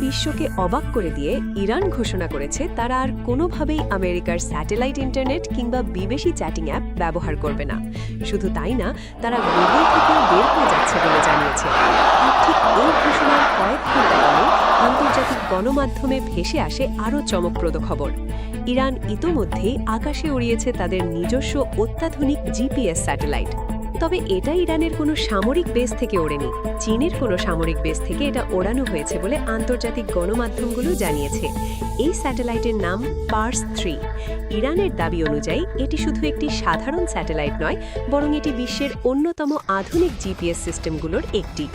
বিশ্বকে অবাক করে দিয়ে ইরান ঘোষণা করেছে তারা আর কোনোভাবেই আমেরিকার স্যাটেলাইট ইন্টারনেট কিংবা বিদেশি চ্যাটিং অ্যাপ ব্যবহার করবে না। শুধু তাই না, তারা গুগল থেকেও বের হয়ে যাচ্ছে বলে জানিয়েছে। আর ঠিক এই ঘোষণার কয়েক ঘন্টা পরে আন্তর্জাতিক গণমাধ্যমে ভেসে আসে আরও চমকপ্রদ খবর। ইরান ইতোমধ্যেই আকাশে উড়িয়েছে তাদের নিজস্ব অত্যাধুনিক জিপিএস স্যাটেলাইট। তবে এটা ইরানের কোনো সামরিক বেস থেকে ওড়েনি, চীনের কোনো সামরিক বেস থেকে এটা ওড়ানো হয়েছে বলে আন্তর্জাতিক গণমাধ্যমগুলো জানিয়েছে। এই স্যাটেলাইটের নাম পার্স-3। ইরানের দাবি অনুযায়ী এটি শুধু একটি সাধারণ স্যাটেলাইট নয়, বরং এটি বিশ্বের অন্যতম আধুনিক জিপিএস সিস্টেমগুলোর একটি।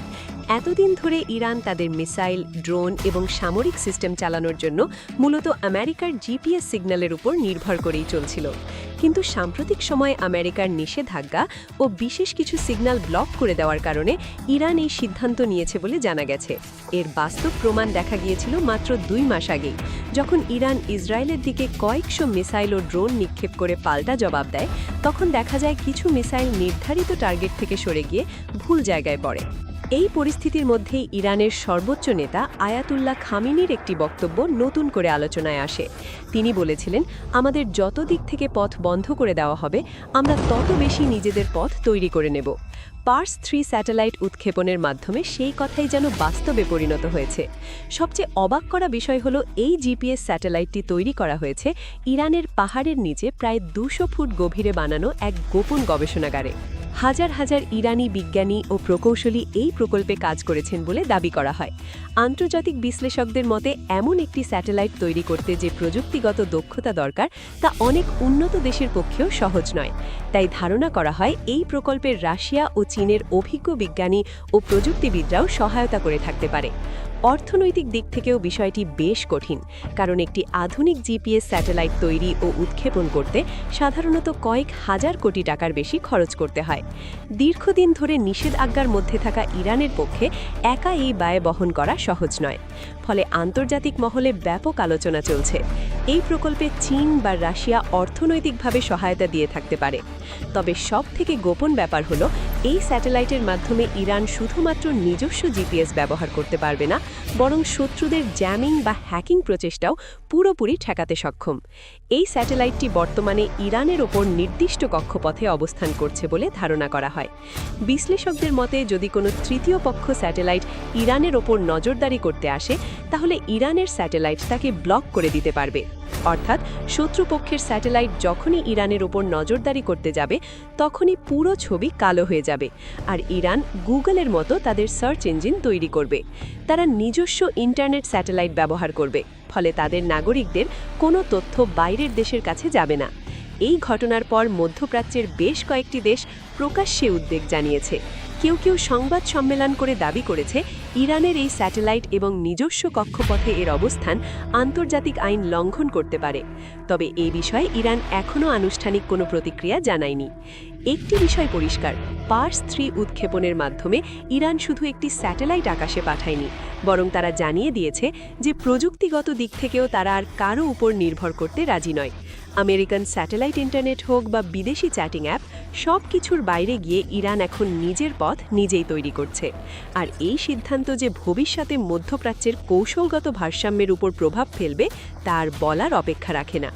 এতদিন ধরে ইরান তাদের মিসাইল, ড্রোন এবং সামরিক সিস্টেম চালানোর জন্য মূলত আমেরিকার জিপিএস সিগন্যালের উপর নির্ভর করেই চলছিল। কিন্তু সাম্প্রতিক সময়ে আমেরিকার নিষেধাজ্ঞা ও বিশেষ কিছু সিগন্যাল ব্লক করে দেওয়ার কারণে ইরান এই সিদ্ধান্ত নিয়েছে বলে জানা গেছে। এর বাস্তব প্রমাণ দেখা গিয়েছিল মাত্র 2 মাস আগেই, যখন ইরান ইসরায়েলের দিকে কয়েকশো মিসাইল ও ড্রোন নিক্ষেপ করে পাল্টা জবাব দেয়। তখন দেখা যায় কিছু মিসাইল নির্ধারিত টার্গেট থেকে সরে গিয়ে ভুল জায়গায় পড়ে। এই পরিস্থিতির মধ্যেই ইরানের সর্বোচ্চ নেতা আয়াতুল্লাহ খামেনির একটি বক্তব্য নতুন করে আলোচনায় আসে। তিনি বলেছিলেন, আমাদের যত দিক থেকে পথ বন্ধ করে দেওয়া হবে, আমরা তত বেশি নিজেদের পথ তৈরি করে নেব। পার্স-3 স্যাটেলাইট উৎক্ষেপণের মাধ্যমে সেই কথাই যেন বাস্তবে পরিণত হয়েছে। সবচেয়ে অবাক করা বিষয় হলো, এই জিপিএস স্যাটেলাইটটি তৈরি করা হয়েছে ইরানের পাহাড়ের নিচে প্রায় 200 ফুট গভীরে বানানো এক গোপন গবেষণাগারে। হাজার হাজার ইরানি বিজ্ঞানী ও প্রকৌশলী এই প্রকল্পে কাজ করেছেন বলে দাবি করা হয়। আন্তর্জাতিক বিশ্লেষকদের মতে এমন একটি স্যাটেলাইট তৈরি করতে যে প্রযুক্তিগত দক্ষতা দরকার, তা অনেক উন্নত দেশের পক্ষেও সহজ নয়। তাই ধারণা করা হয় এই প্রকল্পের রাশিয়া ও চীনের অভিজ্ঞ বিজ্ঞানী ও প্রযুক্তিবিদরাও সহায়তা করে থাকতে পারে। অর্থনৈতিক দিক থেকেও বিষয়টি বেশ কঠিন, কারণ একটি আধুনিক জিপিএস স্যাটেলাইট তৈরি ও উৎক্ষেপণ করতে সাধারণত কয়েক হাজার কোটি টাকার বেশি খরচ করতে হয়। দীর্ঘদিন ধরে নিষেধাজ্ঞার মধ্যে থাকা ইরানের পক্ষে একা এই ব্যয় বহন করা সহজ নয়। ফলে আন্তর্জাতিক মহলে ব্যাপক আলোচনা চলছে। এই প্রকল্পে চীন বা রাশিয়া অর্থনৈতিকভাবে সহায়তা দিয়ে থাকতে পারে। তবে সবথেকে গোপন ব্যাপার হলো, এই স্যাটেলাইটের মাধ্যমে ইরান শুধুমাত্র নিজস্ব জিপিএস ব্যবহার করতে পারবে না, বরং শত্রুদের জ্যামিং বা হ্যাকিং প্রচেষ্টাও পুরোপুরি ঠেকাতে সক্ষম। এই স্যাটেলাইটটি বর্তমানে ইরানের ওপর নির্দিষ্ট কক্ষপথে অবস্থান করছে বলে ধারণা করা হয়। বিশ্লেষকদের মতে, যদি কোনো তৃতীয় পক্ষ স্যাটেলাইট ইরানের ওপর নজরদারি করতে আসে, তাহলে ইরানের স্যাটেলাইট তাকে ব্লক করে দিতে পারবে। অর্থাৎ শত্রুপক্ষের স্যাটেলাইট যখনই ইরানের ওপর নজরদারি করতে যাবে, তখনই পুরো ছবি কালো হয়ে যাবে। আর ইরান গুগলের মতো তাদের সার্চ ইঞ্জিন তৈরি করবে। তারা নিজস্ব ইন্টারনেট স্যাটেলাইট ব্যবহার করবে, ফলে তাদের নাগরিকদের কোনো তথ্য বাইরের দেশের কাছে যাবে না। এই ঘটনার পর মধ্যপ্রাচ্যের বেশ কয়েকটি দেশ প্রকাশ্যে উদ্বেগ জানিয়েছে। কেউ কেউ সংবাদ সম্মেলন করে দাবি করেছে, ইরানের এই স্যাটেলাইট এবং নিজস্ব কক্ষপথে এর অবস্থান আন্তর্জাতিক আইন লঙ্ঘন করতে পারে। তবে এই বিষয়ে ইরান এখনও আনুষ্ঠানিক কোনো প্রতিক্রিয়া জানায়নি। একটি বিষয় পরিষ্কার, পার্স-3 উৎক্ষেপণের মাধ্যমে ইরান শুধু একটি স্যাটেলাইট আকাশে পাঠায়নি, বরং তারা জানিয়ে দিয়েছে যে প্রযুক্তিগত দিক থেকেও তারা আর কারও উপর নির্ভর করতে রাজি নয়। আমেরিকান স্যাটেলাইট ইন্টারনেট হোক বা বিদেশি চ্যাটিং অ্যাপ, সব কিছুর বাইরে গিয়ে ইরান এখন নিজের পথ নিজেই তৈরি করছে। আর এই সিদ্ধান্ত যে ভবিষ্যতে মধ্যপ্রাচ্যের কৌশলগত ভারসাম্যের উপর প্রভাব ফেলবে, তার বলার অপেক্ষা রাখে না।